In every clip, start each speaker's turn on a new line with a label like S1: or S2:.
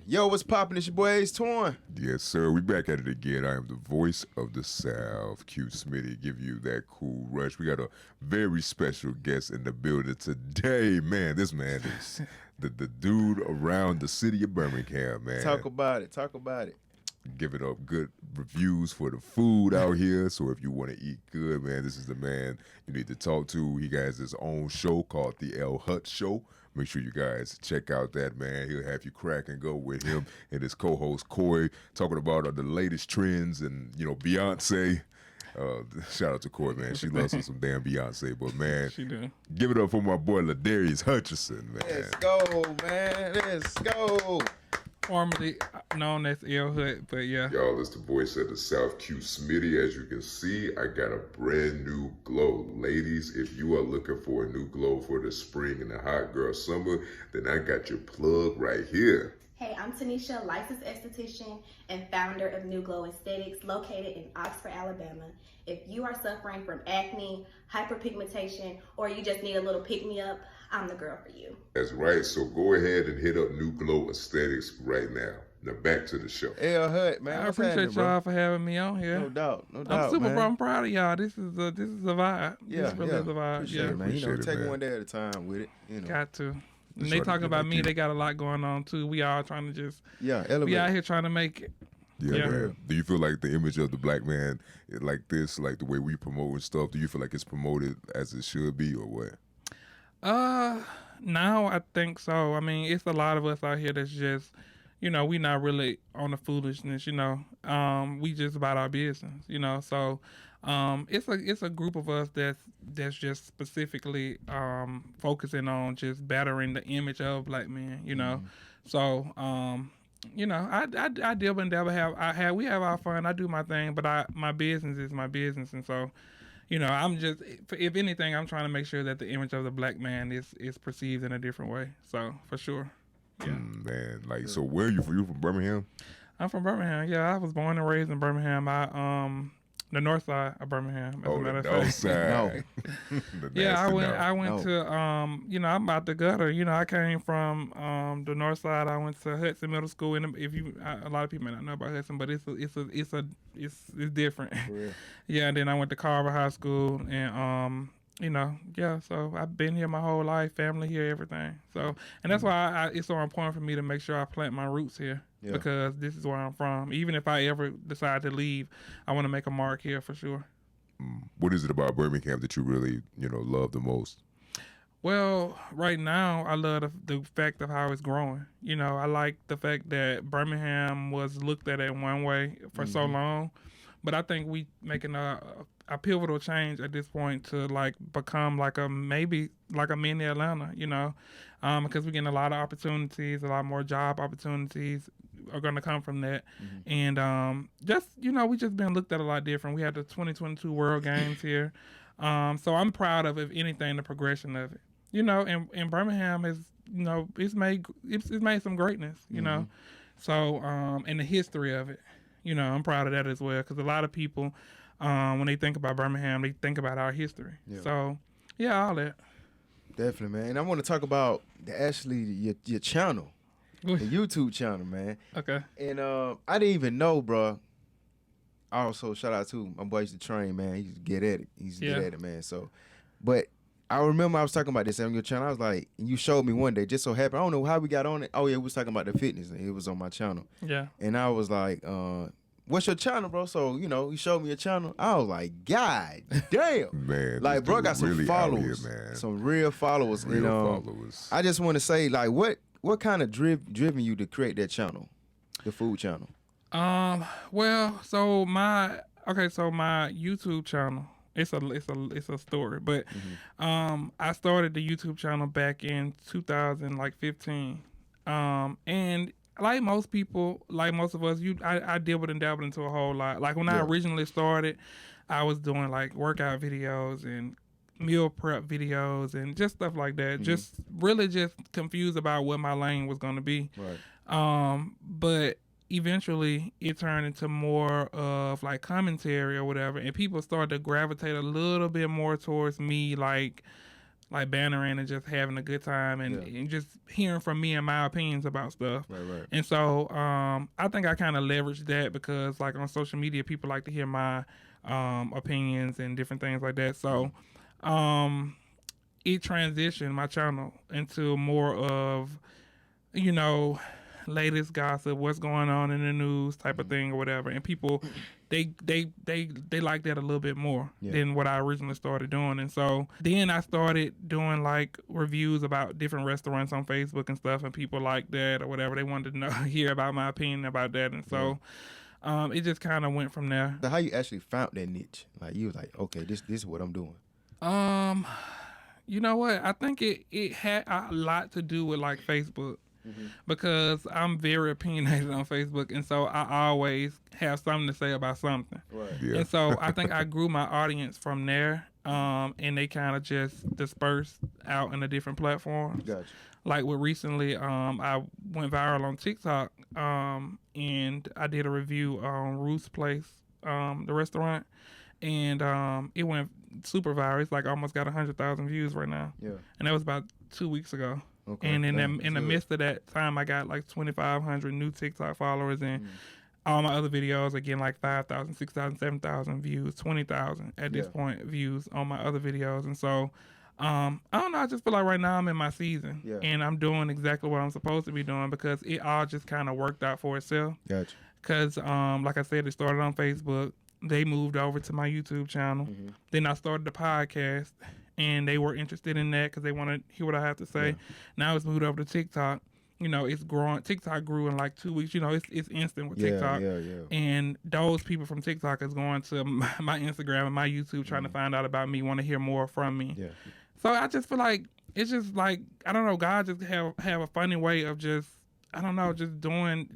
S1: Yo, what's poppin'? It's your boy Ace Torn.
S2: Yes, sir. We back at it again. I am the voice of the South, Q Smitty, give you that cool rush. We got a very special guest in the building today. Man, this man is the dude around the city of Birmingham, man.
S1: Talk about it. Talk about it.
S2: Giving up good reviews for the food out here. So if you want to eat good, man, this is the man you need to talk to. He has his own show called the Lhut Show. Make sure you guys check out that, man. He'll have you crack and go with him and his co-host Corey, talking about the latest trends and Beyonce. Shout out to Corey, man. She loves her some damn Beyonce, but man,
S3: She do.
S2: give it up for my boy Ladarius Hutchinson, man.
S1: Let's go, man. Let's go.
S3: Formerly known as Lhut, but yeah.
S2: Y'all, it's the voice of the South, Q Smitty. As you can see, I got a brand new glow. Ladies, if you are looking for a new glow for the spring and the hot girl summer, then I got your plug right here.
S4: Hey, I'm Tanisha, licensed esthetician and founder of New Glow Aesthetics, located in Oxford, Alabama. If you are suffering from acne, hyperpigmentation, or you just need a little pick-me-up, I'm the girl for you.
S2: That's right, so go ahead and hit up New Glow Aesthetics right now. Now back to the show.
S1: Lhut, man.
S3: I
S1: What's
S3: appreciate
S1: happening, bro?
S3: y'all for having me on here.
S1: No doubt. No doubt.
S3: I'm super
S1: man.
S3: I'm proud of y'all. This is a vibe.
S1: Yeah,
S3: This really
S1: yeah.
S3: is a vibe.
S1: Appreciate
S3: Yeah.
S1: it, man.
S2: Appreciate it,
S1: Take
S2: man.
S1: one day at a time with it.
S3: Got to. And
S2: Just
S3: they
S2: try to
S3: talking
S2: be
S3: about
S2: like
S3: me,
S2: you.
S3: they got a lot going on too. We all trying to just
S1: elevate.
S3: be out here trying to make it.
S2: Yeah,
S3: Yeah.
S2: man. Do you feel like the image of the black man, like this, like the way we promote and stuff, do you feel like it's promoted as it should be or what?
S3: Now I think so. I mean, it's a lot of us out here that's just, we not really on the foolishness, we just about our business, so it's a group of us that's just specifically focusing on just bettering the image of black men, so I deal and dabble. We have our fun. I do my thing, but my business is my business, and so I'm just, if anything, I'm trying to make sure that the image of the black man is perceived in a different way. So for sure, yeah.
S2: Man, like, so where are you from? You from Birmingham?
S3: I'm from Birmingham. Yeah, I was born and raised in Birmingham. The north side of Birmingham. As a matter of
S2: the north
S3: fact.
S2: side. The
S3: Yeah,
S2: nasty north.
S3: I went
S1: No.
S3: to I'm out the gutter. I came from the north side. I went to Hudson Middle School. And a lot of people may not know about Hudson, but it's different.
S1: For real.
S3: Yeah, and then I went to Carver High School, and so I've been here my whole life, family here, everything. So, and that's why it's so important for me to make sure I plant my roots here.
S1: Yeah.
S3: Because this is where I'm from. Even if I ever decide to leave, I want to make a mark here for sure.
S2: What is it about Birmingham that you really, love the most?
S3: Well, right now, I love the fact of how it's growing. I like the fact that Birmingham was looked at in one way for so long, but I think we making a pivotal change at this point to like become maybe like a mini Atlanta, because we're getting a lot of opportunities, a lot more job opportunities are going to come from that. And we just been looked at a lot different. We had the 2022 World Games here. So I'm proud of, if anything, the progression of it. And Birmingham is, it's made some greatness, So, and the history of it, I'm proud of that as well. Because a lot of people, when they think about Birmingham, they think about our history.
S1: Yeah.
S3: So, yeah, all that.
S1: Definitely, man. And I want to talk about your channel, the YouTube channel, man.
S3: Okay.
S1: And I didn't even know, bro. Also, shout out to my boy used to train, man. He used to get at it. He used to get at it, man. So, but I remember I was talking about this on your channel. I was like, and you showed me one day, just so happened. I don't know how we got on it. Oh, yeah, we was talking about the fitness, and it was on my channel.
S3: Yeah.
S1: And I was like, what's your channel, bro? So, you showed me your channel. I was like, God damn.
S2: Man,
S1: Like,
S2: this
S1: bro,
S2: dude
S1: got some
S2: really out
S1: followers.
S2: here, man.
S1: Some real followers.
S2: Real
S1: and,
S2: followers.
S1: I just want to say, like, what kind of driven you to create that channel, the food channel?
S3: Well, so my YouTube channel, it's a story, but I started the YouTube channel back in 2015. And like most people, like most of us, I dabbled and dabbled into a whole lot. Like when I originally started, I was doing like workout videos and meal prep videos and just stuff like that. Just really just confused about what my lane was going to be.
S1: Right.
S3: But eventually it turned into more of like commentary or whatever, and people started to gravitate a little bit more towards me like like bantering and just having a good time and just hearing from me and my opinions about stuff.
S1: Right.
S3: And so I think I kind of leveraged that because like on social media, people like to hear my opinions and different things like that. So it transitioned my channel into more of, you know, latest gossip, what's going on in the news type of thing or whatever. And people, they like that a little bit more than what I originally started doing. And so then I started doing like reviews about different restaurants on Facebook and stuff, and people like that or whatever. They wanted to know, hear about my opinion about that. And so it just kind of went from there.
S1: So how you actually found that niche? Like you was like, okay, this is what I'm doing.
S3: You know what? I think it had a lot to do with like Facebook. Because I'm very opinionated on Facebook, and so I always have something to say about something.
S1: Right.
S2: Yeah.
S3: And so I think I grew my audience from there, and they kind of just dispersed out in the different platforms.
S1: Gotcha.
S3: Like with recently, I went viral on TikTok, and I did a review on Ruth's Place, the restaurant, and it went super viral. It's like almost got 100,000 views right now.
S1: Yeah.
S3: And that was about 2 weeks ago.
S1: Okay.
S3: And in the midst of that time, I got like 2,500 new TikTok followers, and all my other videos are getting like 5,000, 6,000, 7,000 views, 20,000 at this point views on my other videos. And so, I don't know. I just feel like right now I'm in my season, and I'm doing exactly what I'm supposed to be doing because it all just kind of worked out for itself.
S1: Gotcha.
S3: Because, like I said, it started on Facebook. They moved over to my YouTube channel. Then I started the podcast, and they were interested in that because they want to hear what I have to say. Now it's moved over to TikTok. You know, it's growing. TikTok grew in like 2 weeks. You know, it's instant with TikTok.
S1: Yeah.
S3: And those people from TikTok is going to my Instagram and my YouTube trying to find out about me, want to hear more from me.
S1: Yeah.
S3: So I just feel like it's just like, I don't know, God just have a funny way of just, I don't know, just doing,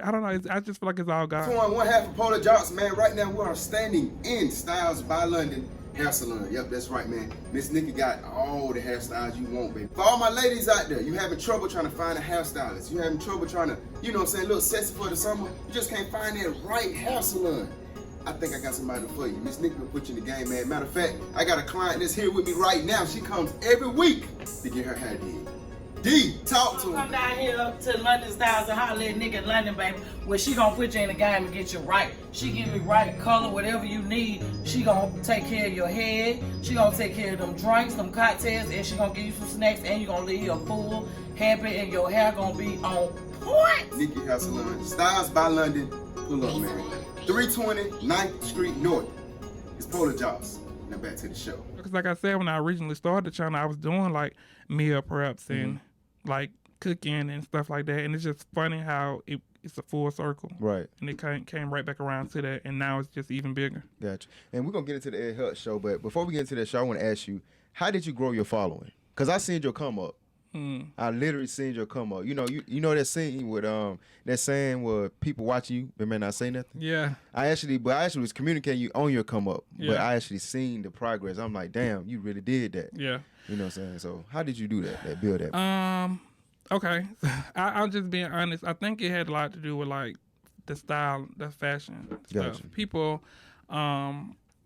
S3: I don't know. I just feel like it's all God.
S5: Touring one half of Polar Joqs, man. Right now we are standing in Styles by London Hair Salon. Yep, that's right, man. Miss Nikki got all the hairstyles you want, baby. For all my ladies out there, you having trouble trying to find a hairstylist. You having trouble trying to, you know what I'm saying, a little sexy for the summer. You just can't find that right hair salon. I think I got somebody for you. Miss Nikki will put you in the game, man. Matter of fact, I got a client that's here with me right now. She comes every week to get her hair did. D, talk to her.
S6: Come down here to London Styles and holler at nigga in London, baby, where she gonna put you in the game and get you right. She give you right color, whatever you need. She gonna take care of your head. She gonna take care of them drinks, them cocktails, and she gonna give you some snacks, and you gonna leave your full, happy, and your hair gonna be on point.
S5: Nikki Hair Salon, Styles by London. Pull up, man. 320 9th Street North. It's Polar Joqs. Now back to the show.
S3: Because like I said, when I originally started the channel, I was doing like meal preps and like cooking and stuff like that. And it's just funny how it's a full circle.
S1: Right.
S3: And it came right back around to that. And now it's just even bigger.
S1: Gotcha. And we're going to get into the Ed Hut show. But before we get into that show, I want to ask you, how did you grow your following? Because I seen your come up. I literally seen your come up. You know that scene with that saying where people watching you but may not say nothing.
S3: Yeah.
S1: I actually was communicating you on your come up, but
S3: Yeah.
S1: I actually seen the progress. I'm like, damn, you really did that.
S3: Yeah.
S1: You know what I'm saying? So how did you do that build that?
S3: Okay. I'm just being honest. I think it had a lot to do with like the style, the fashion stuff.
S1: Gotcha.
S3: People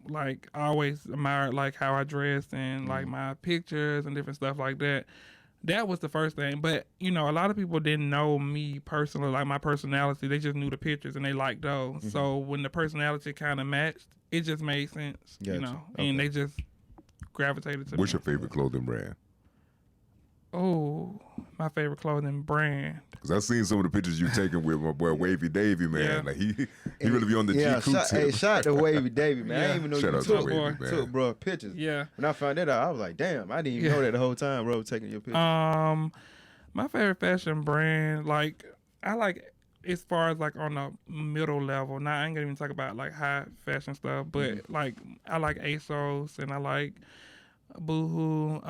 S3: like always admired like how I dressed and like my pictures and different stuff like that. That was the first thing. But, you know, a lot of people didn't know me personally, like my personality. They just knew the pictures and they liked those. So when the personality kind of matched, it just made sense, you
S1: Gotcha.
S3: know,
S1: Okay.
S3: and they just gravitated to
S2: What's
S3: me.
S2: your favorite clothing brand?
S3: Oh, my favorite clothing brand.
S2: Because I seen some of the pictures you taking with my boy Wavy Davy, man.
S3: Yeah.
S2: Like he really be on the
S1: Yeah,
S2: GQ
S1: shout,
S2: tip.
S1: hey, shout out to Wavy Davy, man. I
S3: Yeah.
S1: didn't even know
S2: Shout
S1: you
S2: out to
S1: took,
S2: Wavy,
S3: boy.
S2: man.
S1: bro, pictures.
S3: Yeah.
S1: When I found that out, I was like, damn, I didn't even know that the whole time, bro, taking your pictures.
S3: My favorite fashion brand, like I like as far as like on the middle level. Now I ain't gonna even talk about like high fashion stuff, but like I like ASOS and I like Boohoo.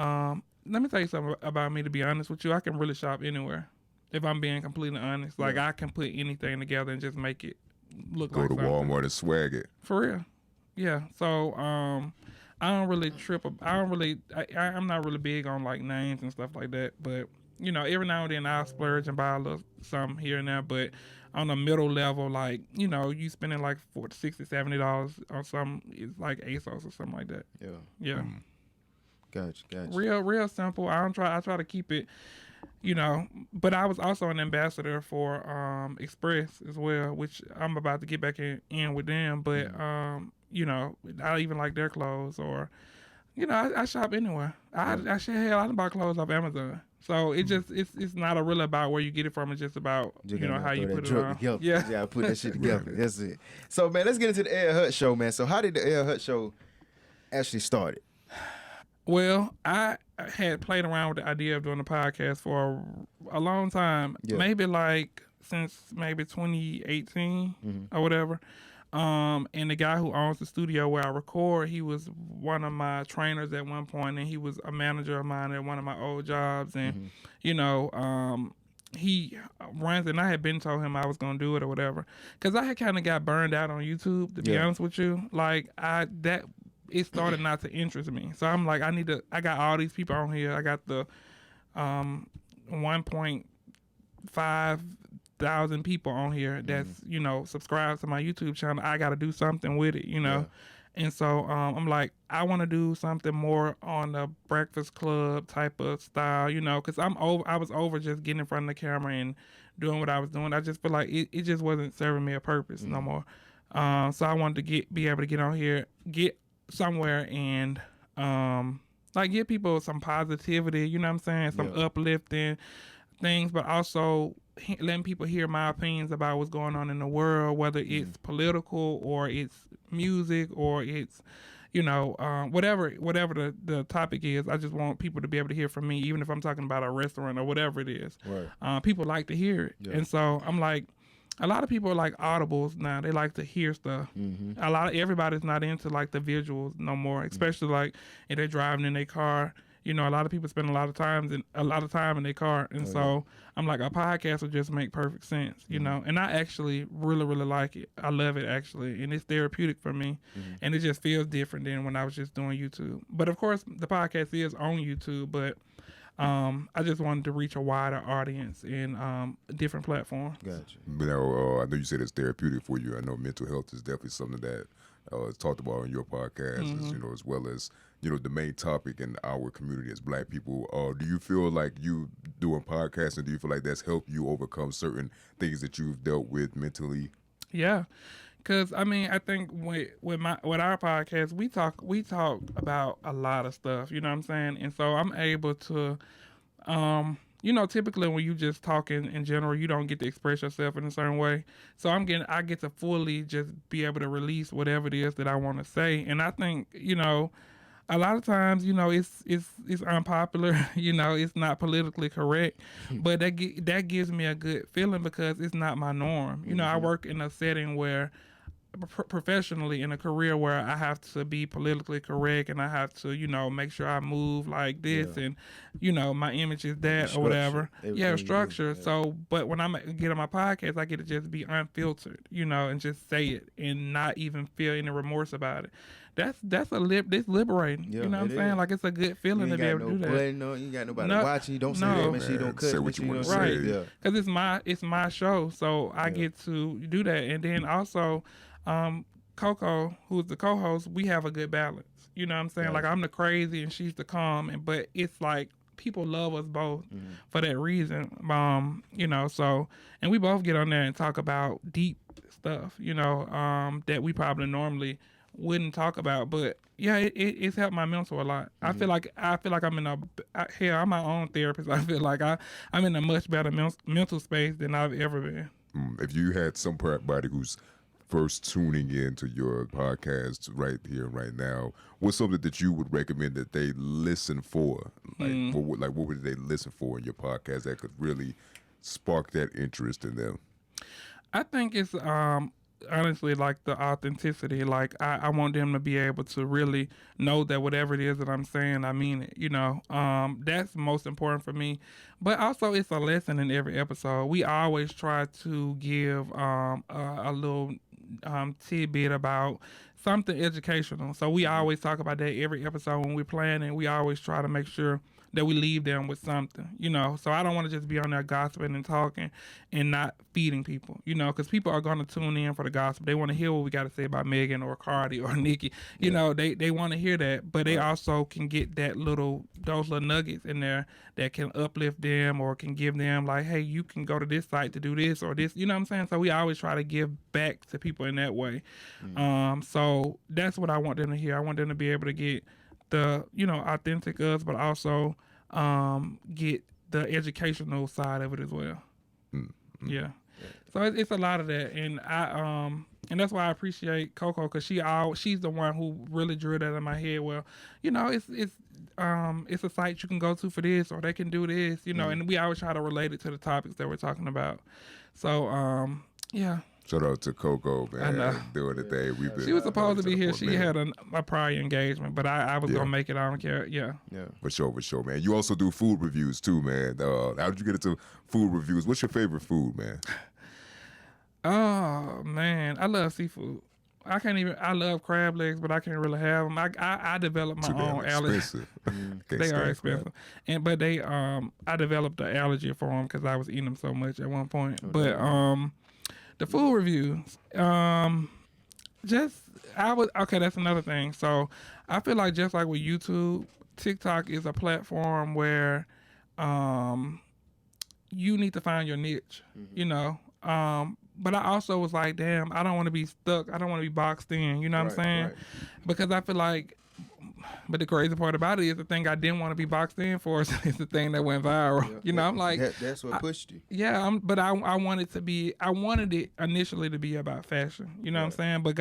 S3: Let me tell you something about me. To be honest with you, I can really shop anywhere. If I'm being completely honest, like I can put anything together and just make it look
S2: Go
S3: like
S2: to
S3: something.
S2: Walmart and swag it.
S3: For real. Yeah. So I don't really I'm not really big on like names and stuff like that. But, you know, every now and then I'll splurge and buy a little something here and there. But on the middle level, like, you know, you spending like $40, $60, $70 on something, it's like ASOS or something like that.
S1: Yeah.
S3: Yeah.
S1: Gotcha.
S3: Real simple. I try to keep it, but I was also an ambassador for Express as well, which I'm about to get back in with them. But I even like their clothes, or I shop anywhere. I done bought clothes off Amazon. So it just it's not really about where you get it from. It's just about how you put it on.
S1: Yeah, put that shit together. That's it. So man, let's get into the L Hut show, man. So how did the L Hut show actually start?
S3: Well, I had played around with the idea of doing a podcast for a long time, maybe since maybe 2018 or whatever. And the guy who owns the studio where I record, he was one of my trainers at one point, and he was a manager of mine at one of my old jobs. And, he runs, and I had been told him I was going to do it or whatever. Because I had kind of got burned out on YouTube, to be honest with you. It started not to interest me. So I'm like, I got all these people on here. I got the 1.5 thousand people on here that's subscribed to my YouTube channel. I got to do something with it, and so I'm like, I want to do something more on the Breakfast Club type of style, because I was over just getting in front of the camera and doing what I was doing. I just feel like it just wasn't serving me a purpose no more. So I wanted to be able to get on here, get somewhere, and give people some positivity, you know what I'm saying, some uplifting things, but also letting people hear my opinions about what's going on in the world, whether it's political or it's music or it's whatever the topic is. I just want people to be able to hear from me, even if I'm talking about a restaurant or whatever it is.
S1: Right.
S3: People like to hear it, and so I'm like, a lot of people are like audibles now. They like to hear stuff. Everybody's not into like the visuals no more, especially if they're driving in their car. A lot of people spend a lot of time in their car, and so I'm like, a podcast would just make perfect sense, And I actually really, really like it. I love it actually, and it's therapeutic for me, and it just feels different than when I was just doing YouTube. But of course, the podcast is on YouTube, but I just wanted to reach a wider audience in different platforms.
S1: Gotcha.
S2: I know you said it's therapeutic for you. I know mental health is definitely something that is talked about on your podcast, as well as the main topic in our community as Black people. Do you feel like you doing podcasting? Do you feel like that's helped you overcome certain things that you've dealt with mentally?
S3: Yeah. Cause I think with our podcast, we talk about a lot of stuff, you know what I'm saying? And so I'm able to, typically when you just talking in general, you don't get to express yourself in a certain way. So I get to fully just be able to release whatever it is that I want to say. And I think, a lot of times, it's unpopular, it's not politically correct, but that gives me a good feeling because it's not my norm. I work in a setting where professionally in a career where I have to be politically correct and I have to, make sure I move like this and, my image is that or whatever. Structure. So, but when I get on my podcast, I get to just be unfiltered, and just say it and not even feel any remorse about it. That's liberating. You know what I'm saying?
S1: Is.
S3: Like, it's a good feeling to be able to do that.
S1: You ain't got nobody watching. You don't say that. Make sure you don't cut.
S2: Say what you want to say.
S3: Right. Because it's my show, so I get to do that. And then also, Coco, who's the co-host, we have a good balance. You know what I'm saying? Like, I'm the crazy and she's the calm, but it's like people love us both for that reason. So, and we both get on there and talk about deep stuff, that we probably normally wouldn't talk about, but it's helped my mental a lot. I feel like I'm I'm my own therapist. I feel like I'm in a much better mental space than I've ever been.
S2: If you had somebody who's first tuning into your podcast right here right now, what's something that you would recommend that they listen for? What would they listen for in your podcast that could really spark that interest in them?
S3: I think it's honestly like the authenticity. Like, I want them to be able to really know that whatever it is that I'm saying, I mean it. That's most important for me. But also, it's a lesson in every episode. We always try to give a little tidbit about something educational. So we always talk about that every episode when we're planning. We always try to make sure that we leave them with something, you know. So I don't want to just be on there gossiping and talking and not feeding people, you know, because people are going to tune in for the gossip. They want to hear what we got to say about Megan or Cardi or Nikki. You know, they want to hear that, but they also can get those little nuggets in there that can uplift them or can give them like, hey, you can go to this site to do this or this. You know what I'm saying? So we always try to give back to people in that way. So that's what I want them to hear. I want them to be able to get the, you know, authentic us, but also get the educational side of it as well. Yeah. So it's a lot of that, and and that's why I appreciate Coco, because she's the one who really drew that in my head. Well, you know, it's a site you can go to for this, or they can do this, you know, and we always try to relate it to the topics that we're talking about. So yeah.
S2: Shout out to Coco, man, doing the thing.
S3: She was supposed to be here. She had a prior engagement, but I was gonna make it. I don't care. Yeah.
S2: For sure, man. You also do food reviews too, man. How did you get into food reviews? What's your favorite food, man?
S3: Oh man, I love seafood. I love crab legs, but I can't really have them. I developed my own allergy. They are expensive, but I developed an allergy for them because I was eating them so much at one point. But the food reviews, that's another thing. So I feel like just like with YouTube, TikTok is a platform where you need to find your niche, you know. But I also was like, damn, I don't want to be stuck. I don't want to be boxed in. You know what I'm saying? Because I feel like, but the crazy part about it is the thing I didn't want to be boxed in for is the thing that went viral. You know, I'm like,
S1: that's what pushed you.
S3: Yeah, but I wanted it initially to be about fashion. You know what I'm saying? But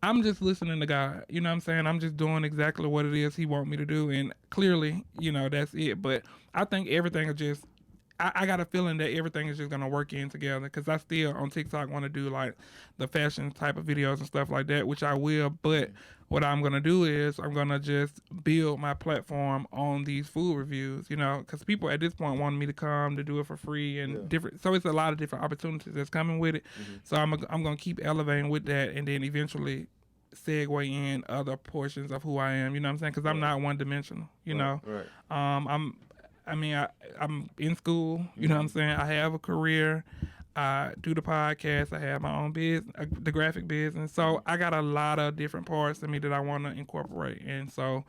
S3: I'm just listening to God. You know what I'm saying? I'm just doing exactly what it is He wants me to do, and clearly, you know, that's it. But I think everything is just. I got a feeling that everything is just going to work in together, because I still on TikTok want to do like the fashion type of videos and stuff like that, which I will. But what I'm going to do is I'm going to just build my platform on these food reviews, you know, because people at this point want me to come to do it for free and different. So it's a lot of different opportunities that's coming with it. So I'm going to keep elevating with that, and then eventually segue in other portions of who I am, you know what I'm saying? Because I'm not one dimensional, you know. I'm in school, you know what I'm saying? I have a career. I do the podcast. I have my own business, the graphic business. So I got a lot of different parts of me that I want to incorporate. And so,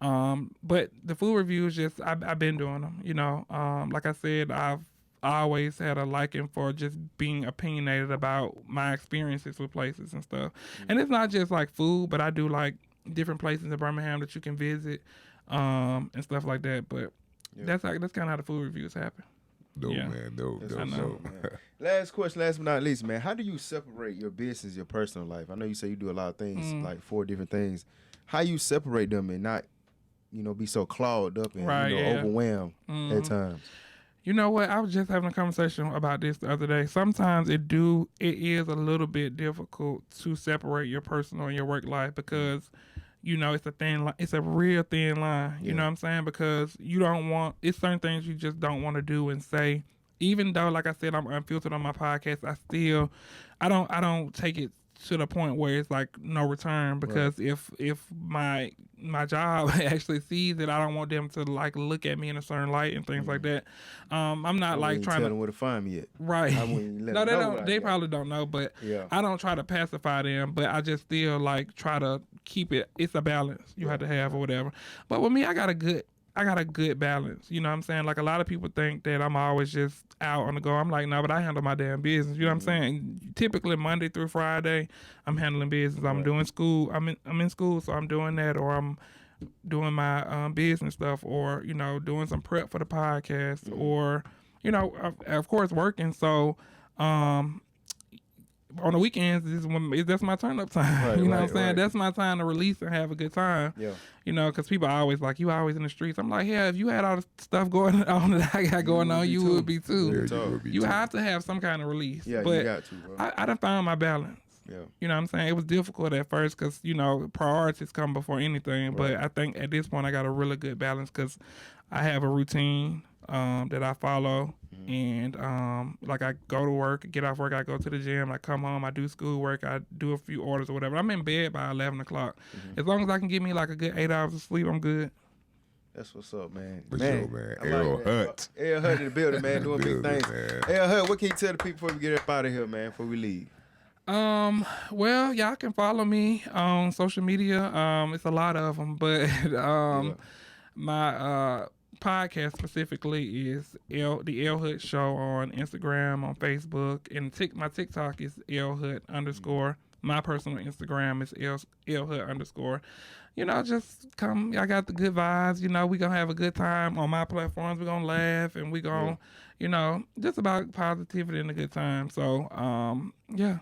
S3: but the food reviews, just I've been doing them, you know. Like I said, I've always had a liking for just being opinionated about my experiences with places and stuff. And it's not just like food, but I do like different places in Birmingham that you can visit, and stuff like that. But that's kind of how the food reviews happen.
S2: Dope, man. Dope.
S1: Last question, last but not least, man. How do you separate your business, your personal life? I know you say you do a lot of things, like 4 different things. How you separate them and not, you know, be so clogged up and overwhelmed at times?
S3: You know what? I was just having a conversation about this the other day. Sometimes it is a little bit difficult to separate your personal and your work life, because you know, it's a real thin line, you know what I'm saying? Because it's certain things you just don't want to do and say, even though, like I said, I'm unfiltered on my podcast, I don't take it to the point where it's like no return, because if my job actually sees it, I don't want them to like look at me in a certain light and things like that. I'm not like trying to
S1: tell them where to find me at.
S3: Right. No, they don't. They probably don't know, but I don't try to pacify them, but I just still like try to keep it. It's a balance you have to have or whatever. But with me, I got a good balance. You know what I'm saying? Like a lot of people think that I'm always just out on the go. I'm like, no, but I handle my damn business. You know what I'm saying? Typically Monday through Friday, I'm handling business. I'm doing school. I'm in school, so I'm doing that, or I'm doing my business stuff, or, you know, doing some prep for the podcast, or, you know, of course working. So, on the weekends, that's my turn up time. You know what I'm saying? That's my time to release and have a good time. Yeah. You know, because people are always like, you always in the streets. I'm like, yeah, if you had all the stuff going on that I got going on, you would be too. Yeah, you have to have some kind of release. Yeah, but you got to, bro. I done found my balance. Yeah. You know what I'm saying? It was difficult at first because, you know, priorities come before anything. But I think at this point I got a really good balance because I have a routine that I follow. And like I go to work, get off work, I go to the gym, I come home, I do schoolwork, I do a few orders or whatever. I'm in bed by 11 o'clock. As long as I can get me like a good 8 hours of sleep, I'm good.
S1: That's what's up, man.
S2: For sure, man.
S1: I
S2: L
S1: like that,
S2: Hut.
S1: bro. L Hut in the building, man, doing big
S2: Building,
S1: things.
S2: man.
S1: L Hut, what can you tell the people before we get up out of here, man, before we leave?
S3: Well, y'all can follow me on social media. It's a lot of them, but my podcast specifically is the L Hut Show on Instagram, on Facebook, and my TikTok is L Hut _ My personal Instagram is L Hut _ You know, just come. I got the good vibes. You know, we gonna have a good time on my platforms. We gonna laugh and we gonna, you know, just about positivity and a good time. So, yeah.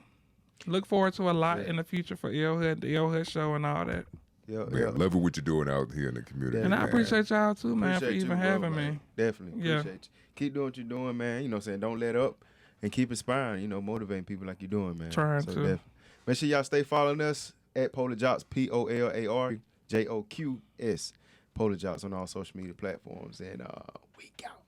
S3: Look forward to a lot in the future for L Hut, the L Hut Show, and all that.
S2: Man, love it what you're doing out here in the community.
S3: And I appreciate y'all too, man,
S1: Appreciate
S3: for even
S1: you, bro,
S3: having
S1: man.
S3: me.
S1: Definitely.
S3: Yeah.
S1: Appreciate you. Keep doing what you're doing, man. You know what I'm saying? Don't let up and keep inspiring, you know, motivating people like you're doing, man.
S3: Trying to.
S1: Definitely. Make sure y'all stay following us at Polar Joqs, POLARJOQS. Polar Joqs on all social media platforms. And we out.